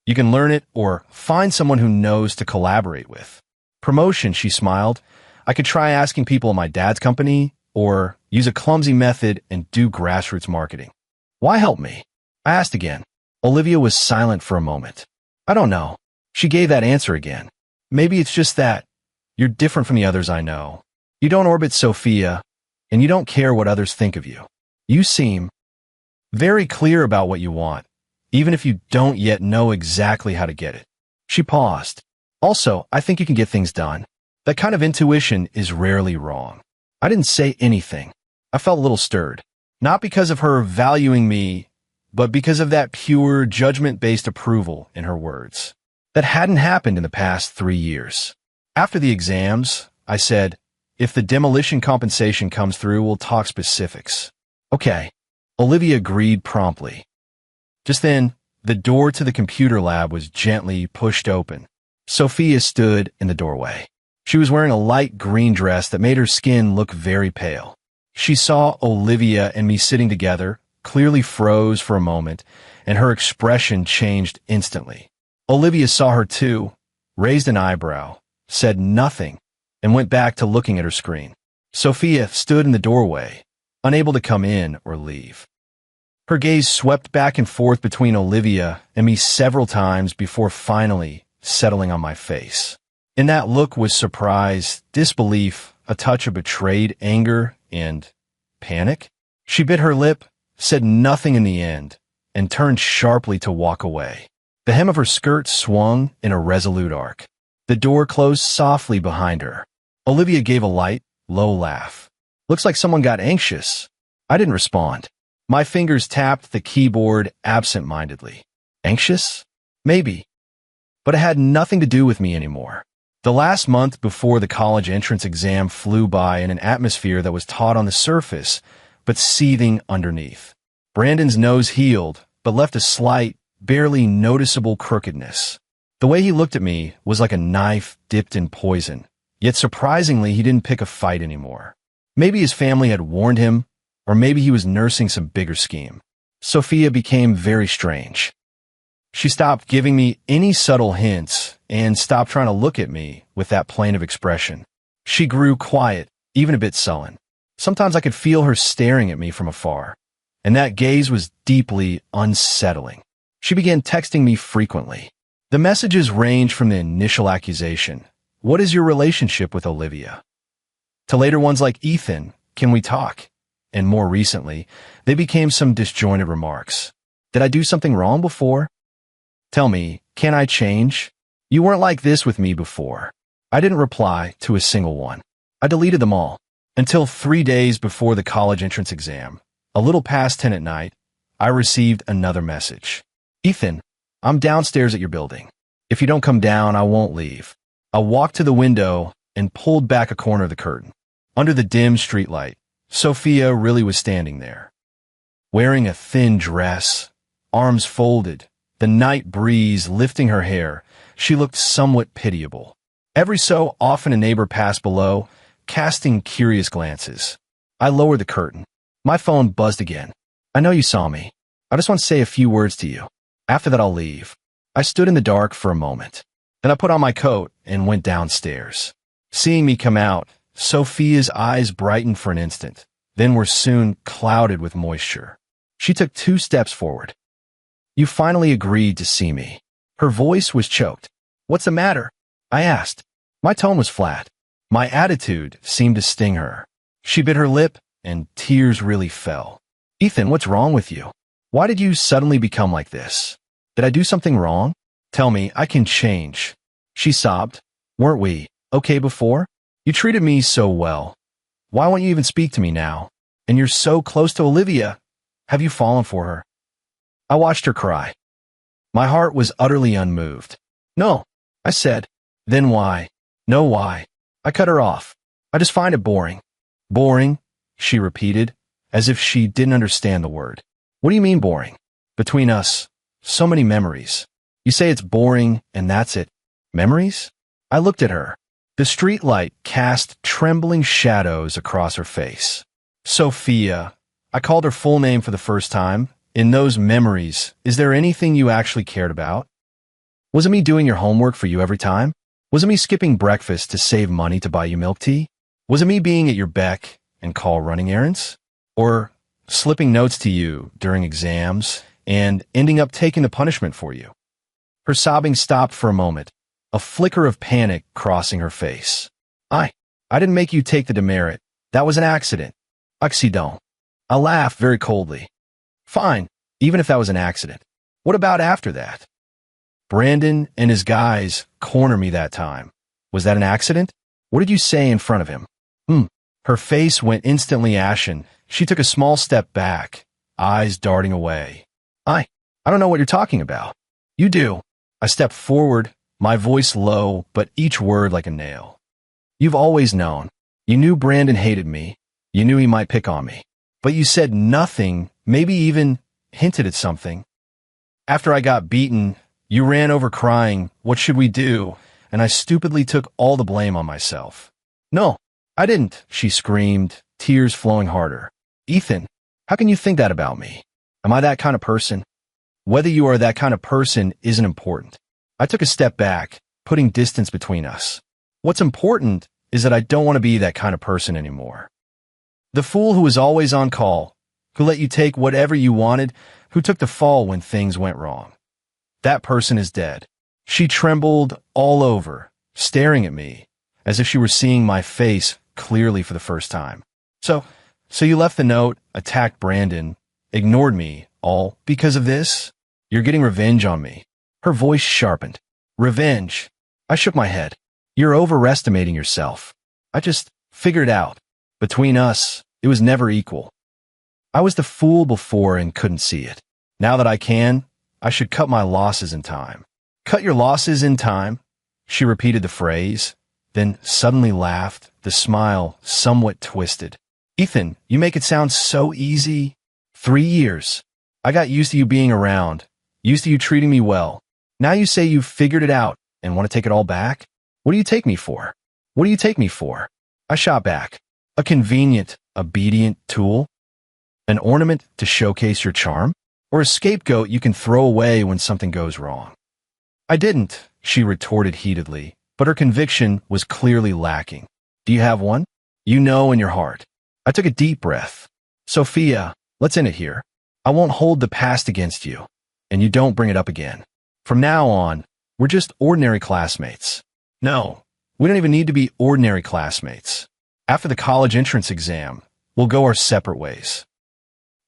you can learn it or find someone who knows to collaborate with. Promotion, she smiled. I could try asking people at my dad's company or use a clumsy method and do grassroots marketing. Why help me? I asked again. Olivia was silent for a moment. I don't know. She gave that answer again. Maybe it's just that you're different from the others I know. You don't orbit Sophia, and you don't care what others think of you. You seem very clear about what you want, even if you don't yet know exactly how to get it. She paused. Also, I think you can get things done. That kind of intuition is rarely wrong. I didn't say anything. I felt a little stirred. Not because of her valuing me, but because of that pure, judgment-based approval in her words. That hadn't happened in the past 3 years. After the exams, I said, if the demolition compensation comes through, we'll talk specifics. Okay. Olivia agreed promptly. Just then, the door to the computer lab was gently pushed open. Sophia stood in the doorway. She was wearing a light green dress that made her skin look very pale. She saw Olivia and me sitting together, clearly froze for a moment, and her expression changed instantly. Olivia saw her too, raised an eyebrow, said nothing, and went back to looking at her screen. Sophia stood in the doorway, unable to come in or leave. Her gaze swept back and forth between Olivia and me several times before finally settling on my face. In that look was surprise, disbelief, a touch of betrayed anger, and panic. She bit her lip, said nothing in the end, and turned sharply to walk away. The hem of her skirt swung in a resolute arc. The door closed softly behind her. Olivia gave a light, low laugh. Looks like someone got anxious. I didn't respond. My fingers tapped the keyboard absent-mindedly. Anxious? Maybe. But it had nothing to do with me anymore. The last month before the college entrance exam flew by in an atmosphere that was taut on the surface, but seething underneath. Brandon's nose healed, but left a slight, barely noticeable crookedness. The way he looked at me was like a knife dipped in poison, yet surprisingly he didn't pick a fight anymore. Maybe his family had warned him, or maybe he was nursing some bigger scheme. Sophia became very strange. She stopped giving me any subtle hints and stopped trying to look at me with that plaintive expression. She grew quiet, even a bit sullen. Sometimes I could feel her staring at me from afar, and that gaze was deeply unsettling. She began texting me frequently. The messages ranged from the initial accusation, "What is your relationship with Olivia?" to later ones like, "Ethan, can we talk?" And more recently, they became some disjointed remarks. "Did I do something wrong before? Tell me, can I change? You weren't like this with me before." I didn't reply to a single one. I deleted them all. Until 3 days before the college entrance exam, a little past 10 at night, I received another message. "Ethan, I'm downstairs at your building. If you don't come down, I won't leave." I walked to the window and pulled back a corner of the curtain. Under the dim streetlight, Sophia really was standing there. Wearing a thin dress, arms folded, the night breeze lifting her hair, she looked somewhat pitiable. Every so often a neighbor passed below, casting curious glances. I lowered the curtain. My phone buzzed again. "I know you saw me. I just want to say a few words to you. After that, I'll leave." I stood in the dark for a moment. Then I put on my coat and went downstairs. Seeing me come out, Sophia's eyes brightened for an instant, then were soon clouded with moisture. She took 2 steps forward. "You finally agreed to see me." Her voice was choked. "What's the matter?" I asked. My tone was flat. My attitude seemed to sting her. She bit her lip, and tears really fell. "Ethan, what's wrong with you? Why did you suddenly become like this? Did I do something wrong? Tell me, I can change." She sobbed. "Weren't we okay before? You treated me so well. Why won't you even speak to me now? And you're so close to Olivia. Have you fallen for her?" I watched her cry. My heart was utterly unmoved. "No," I said. "Then why?" "No, why?" I cut her off. "I just find it boring." "Boring?" she repeated, as if she didn't understand the word. What do you mean boring? Between us, so many memories. You say it's boring and that's it. Memories? I looked at her. The streetlight cast trembling shadows across her face. Sophia. I called her full name for the first time. In those memories, is there anything you actually cared about? Was it me doing your homework for you every time? Was it me skipping breakfast to save money to buy you milk tea? Was it me being at your beck and call running errands? Or slipping notes to you during exams and ending up taking the punishment for you? Her sobbing stopped for a moment, a flicker of panic crossing her face. I didn't make you take the demerit. That was an accident. Accident. I laughed very coldly. Fine, even if that was an accident. What about after that? Brandon and his guys cornered me that time. Was that an accident? What did you say in front of him? Her face went instantly ashen. She took a small step back, eyes darting away. I don't know what you're talking about. You do. I stepped forward, my voice low, but each word like a nail. You've always known. You knew Brandon hated me. You knew he might pick on me. But you said nothing, maybe even hinted at something. After I got beaten, you ran over crying, "What should we do?" And I stupidly took all the blame on myself. No, I didn't, she screamed, tears flowing harder. Ethan, how can you think that about me? Am I that kind of person? Whether you are that kind of person isn't important. I took a step back, putting distance between us. What's important is that I don't want to be that kind of person anymore. The fool who was always on call, who let you take whatever you wanted, who took the fall when things went wrong. That person is dead. She trembled all over, staring at me, as if she were seeing my face clearly for the first time. So you left the note, attacked Brandon, ignored me, all because of this? You're getting revenge on me. Her voice sharpened. Revenge. I shook my head. You're overestimating yourself. I just figured out. Between us, it was never equal. I was the fool before and couldn't see it. Now that I can, I should cut my losses in time. Cut your losses in time? She repeated the phrase, then suddenly laughed, the smile somewhat twisted. Ethan, you make it sound so easy. 3 years. I got used to you being around, used to you treating me well. Now you say you've figured it out and want to take it all back? What do you take me for? What do you take me for? I shot back. A convenient, obedient tool? An ornament to showcase your charm? Or a scapegoat you can throw away when something goes wrong? I didn't, she retorted heatedly, but her conviction was clearly lacking. Do you have one? You know in your heart. I took a deep breath. Sophia, let's end it here. I won't hold the past against you, and you don't bring it up again. From now on, we're just ordinary classmates. No, we don't even need to be ordinary classmates. After the college entrance exam, we'll go our separate ways.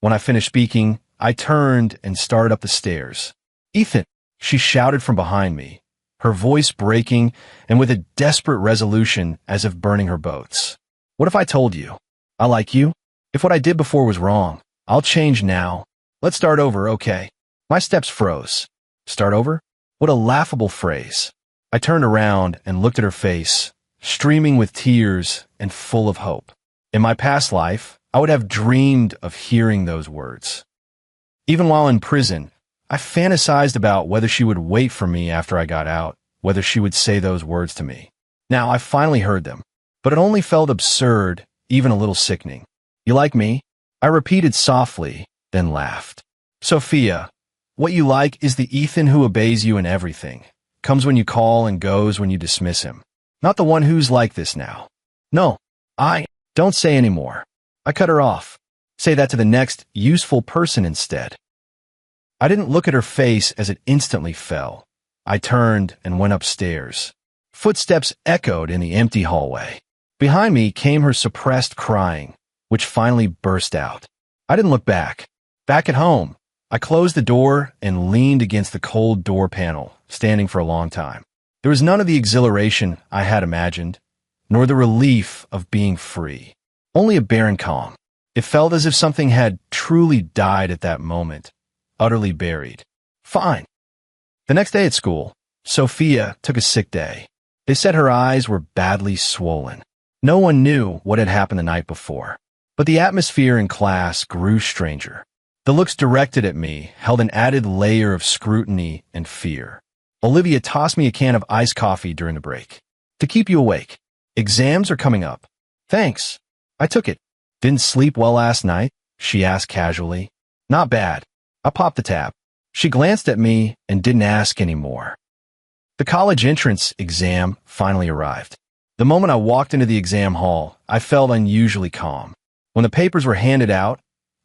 When I finished speaking, I turned and started up the stairs. Ethan, she shouted from behind me, her voice breaking and with a desperate resolution as if burning her boats. What if I told you? I like you. If what I did before was wrong, I'll change now. Let's start over, okay? My steps froze. Start over? What a laughable phrase. I turned around and looked at her face, streaming with tears and full of hope. In my past life, I would have dreamed of hearing those words. Even while in prison, I fantasized about whether she would wait for me after I got out, whether she would say those words to me. Now I finally heard them, but it only felt absurd, even a little sickening. You like me? I repeated softly, then laughed. Sophia, what you like is the Ethan who obeys you in everything, comes when you call and goes when you dismiss him. Not the one who's like this now. No, don't say any more. I cut her off. Say that to the next useful person instead. I didn't look at her face as it instantly fell. I turned and went upstairs. Footsteps echoed in the empty hallway. Behind me came her suppressed crying, which finally burst out. I didn't look back. Back at home, I closed the door and leaned against the cold door panel, standing for a long time. There was none of the exhilaration I had imagined, nor the relief of being free. Only a barren calm. It felt as if something had truly died at that moment, utterly buried. Fine. The next day at school, Sophia took a sick day. They said her eyes were badly swollen. No one knew what had happened the night before, But the atmosphere in class grew stranger. The looks directed at me held an added layer of scrutiny and fear. Olivia tossed me a can of iced coffee during the break. To keep you awake. Exams are coming up. Thanks. I took it. Didn't sleep well last night? She asked casually. Not bad. I popped the tab. She glanced at me and didn't ask any more. The college entrance exam finally arrived. The moment I walked into the exam hall, I felt unusually calm. When the papers were handed out,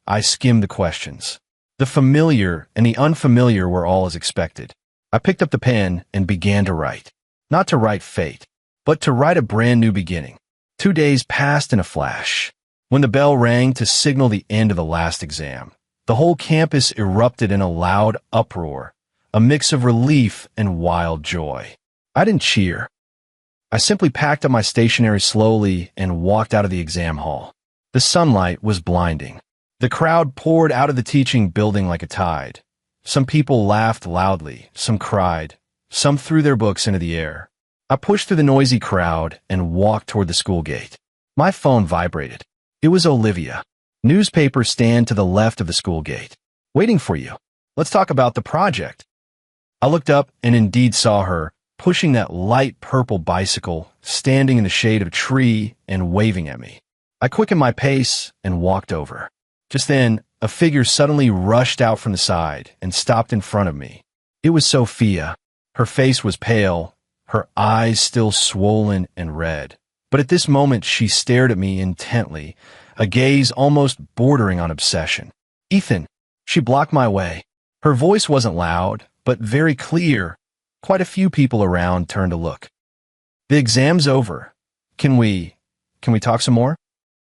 I skimmed the questions. The familiar and the unfamiliar were all as expected. I picked up the pen and began to write. Not to write fate, but to write a brand new beginning. 2 days passed in a flash. When the bell rang to signal the end of the last exam, the whole campus erupted in a loud uproar, a mix of relief and wild joy. I didn't cheer. I simply packed up my stationery slowly and walked out of the exam hall. The sunlight was blinding. The crowd poured out of the teaching building like a tide. Some people laughed loudly, some cried, some threw their books into the air. I pushed through the noisy crowd and walked toward the school gate. My phone vibrated. It was Olivia. Newspaper stand to the left of the school gate. Waiting for you. Let's talk about the project. I looked up and indeed saw her, pushing that light purple bicycle, standing in the shade of a tree and waving at me. I quickened my pace and walked over. Just then, a figure suddenly rushed out from the side and stopped in front of me. It was Sophia. Her face was pale, her eyes still swollen and red. But at this moment, she stared at me intently, a gaze almost bordering on obsession. Ethan, she blocked my way. Her voice wasn't loud, but very clear. Quite a few people around turned to look. The exam's over. Can we talk some more?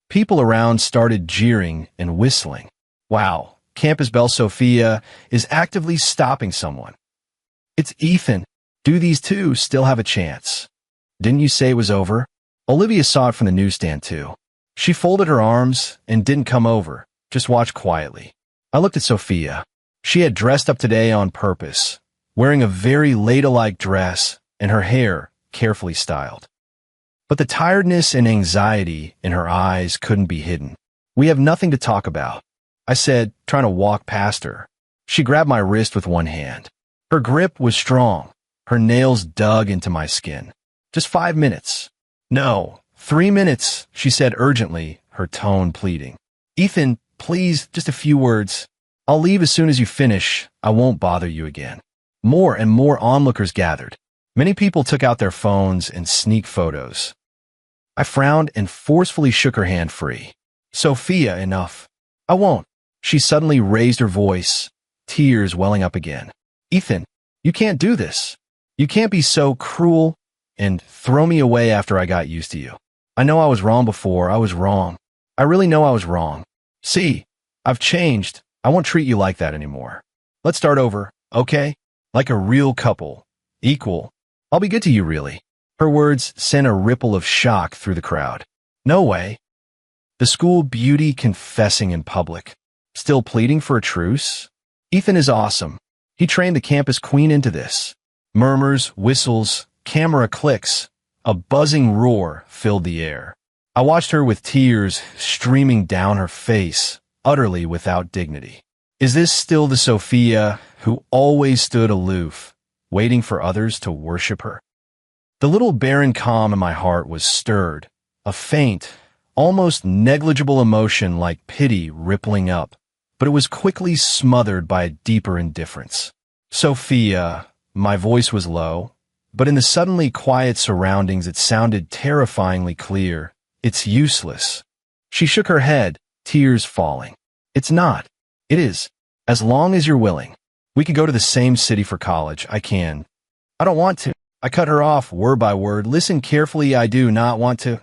People around started jeering and whistling. Wow, Campus Belle Sophia is actively stopping someone. It's Ethan. Do these two still have a chance? Didn't you say it was over? Olivia saw it from the newsstand too. She folded her arms and didn't come over, just watched quietly. I looked at Sophia. She had dressed up today on purpose, wearing a very ladylike dress and her hair carefully styled. But the tiredness and anxiety in her eyes couldn't be hidden. We have nothing to talk about, I said, trying to walk past her. She grabbed my wrist with one hand. Her grip was strong. Her nails dug into my skin. Just 5 minutes. No, 3 minutes, she said urgently, her tone pleading. Ethan, please, just a few words. I'll leave as soon as you finish. I won't bother you again. More and more onlookers gathered. Many people took out their phones and sneak photos. I frowned and forcefully shook her hand free. Sophia, enough. I won't. She suddenly raised her voice, tears welling up again. Ethan, you can't do this. You can't be so cruel and throw me away after I got used to you. I know I was wrong before. I was wrong. I really know I was wrong. See, I've changed. I won't treat you like that anymore. Let's start over, okay? Like a real couple. Equal. I'll be good to you, really. Her words sent a ripple of shock through the crowd. No way. The school beauty confessing in public. Still pleading for a truce? Ethan is awesome. He trained the campus queen into this. Murmurs, whistles, camera clicks. A buzzing roar filled the air. I watched her with tears streaming down her face, utterly without dignity. Is this still the Sophia who always stood aloof, waiting for others to worship her? The little barren calm in my heart was stirred, a faint, almost negligible emotion like pity rippling up, but it was quickly smothered by a deeper indifference. Sophia, my voice was low, but in the suddenly quiet surroundings it sounded terrifyingly clear. It's useless. She shook her head, tears falling. It's not. It is. As long as you're willing. We could go to the same city for college. I can. I don't want to. I cut her off word by word. Listen carefully. I do not want to.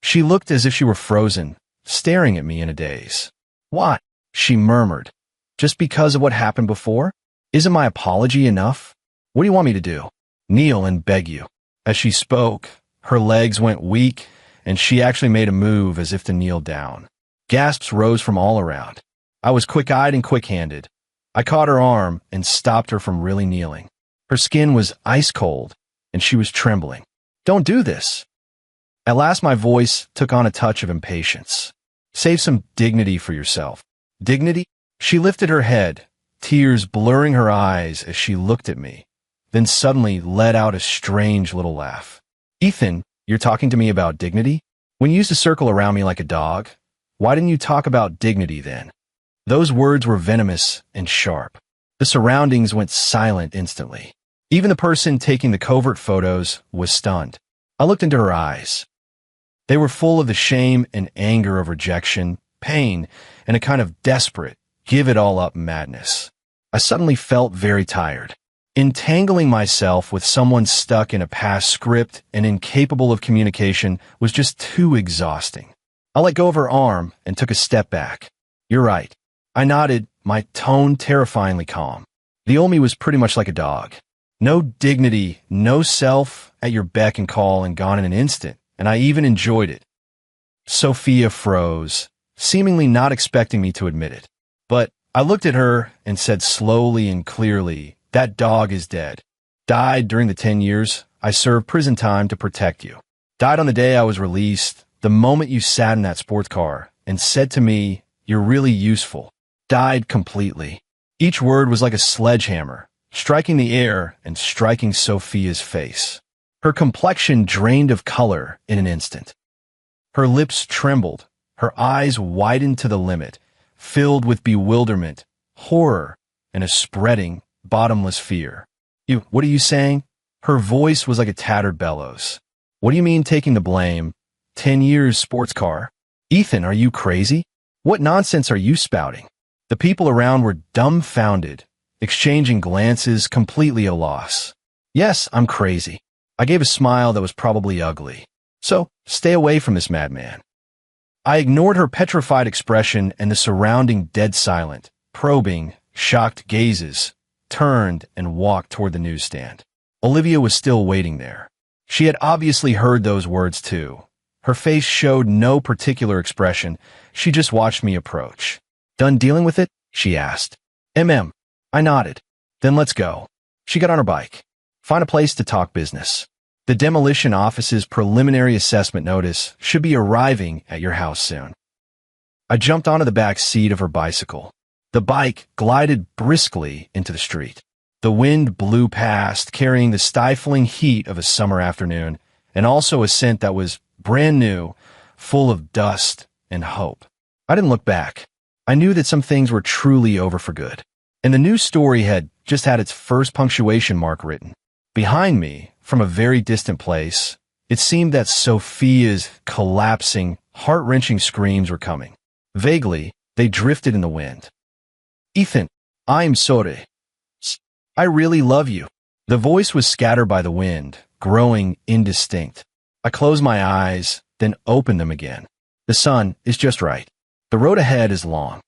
She looked as if she were frozen, staring at me in a daze. What? She murmured. Just because of what happened before? Isn't my apology enough? What do you want me to do? Kneel and beg you. As she spoke, her legs went weak, and she actually made a move as if to kneel down. Gasps rose from all around. I was quick-eyed and quick-handed. I caught her arm and stopped her from really kneeling. Her skin was ice-cold, and she was trembling. Don't do this. At last my voice took on a touch of impatience. Save some dignity for yourself. Dignity? She lifted her head, tears blurring her eyes as she looked at me, then suddenly let out a strange little laugh. Ethan, you're talking to me about dignity? When you used to circle around me like a dog, why didn't you talk about dignity then? Those words were venomous and sharp. The surroundings went silent instantly. Even the person taking the covert photos was stunned. I looked into her eyes. They were full of the shame and anger of rejection, pain, and a kind of desperate, give-it-all-up madness. I suddenly felt very tired. Entangling myself with someone stuck in a past script and incapable of communication was just too exhausting. I let go of her arm and took a step back. You're right. I nodded, my tone terrifyingly calm. The old me was pretty much like a dog. No dignity, no self, at your beck and call and gone in an instant, and I even enjoyed it. Sophia froze, seemingly not expecting me to admit it. But I looked at her and said slowly and clearly, that dog is dead. Died during the 10 years I served prison time to protect you. Died on the day I was released, the moment you sat in that sports car and said to me, you're really useful. Died completely. Each word was like a sledgehammer, striking the air and striking Sophia's face. Her complexion drained of color in an instant. Her lips trembled, her eyes widened to the limit, filled with bewilderment, horror, and a spreading, bottomless fear. What are you saying? Her voice was like a tattered bellows. What do you mean taking the blame? 10 years sports car? Ethan, are you crazy? What nonsense are you spouting? The people around were dumbfounded, exchanging glances, completely at a loss. Yes, I'm crazy. I gave a smile that was probably ugly. So, stay away from this madman. I ignored her petrified expression and the surrounding dead silent, probing, shocked gazes, turned and walked toward the newsstand. Olivia was still waiting there. She had obviously heard those words too. Her face showed no particular expression. She just watched me approach. Done dealing with it? She asked. I nodded. Then let's go. She got on her bike. Find a place to talk business. The demolition office's preliminary assessment notice should be arriving at your house soon. I jumped onto the back seat of her bicycle. The bike glided briskly into the street. The wind blew past, carrying the stifling heat of a summer afternoon, and also a scent that was brand new, full of dust and hope. I didn't look back. I knew that some things were truly over for good. And the news story had just had its first punctuation mark written. Behind me, from a very distant place, it seemed that Sophia's collapsing, heart-wrenching screams were coming. Vaguely, they drifted in the wind. Ethan, I'm sorry. I really love you. The voice was scattered by the wind, growing indistinct. I closed my eyes, then opened them again. The sun is just right. The road ahead is long.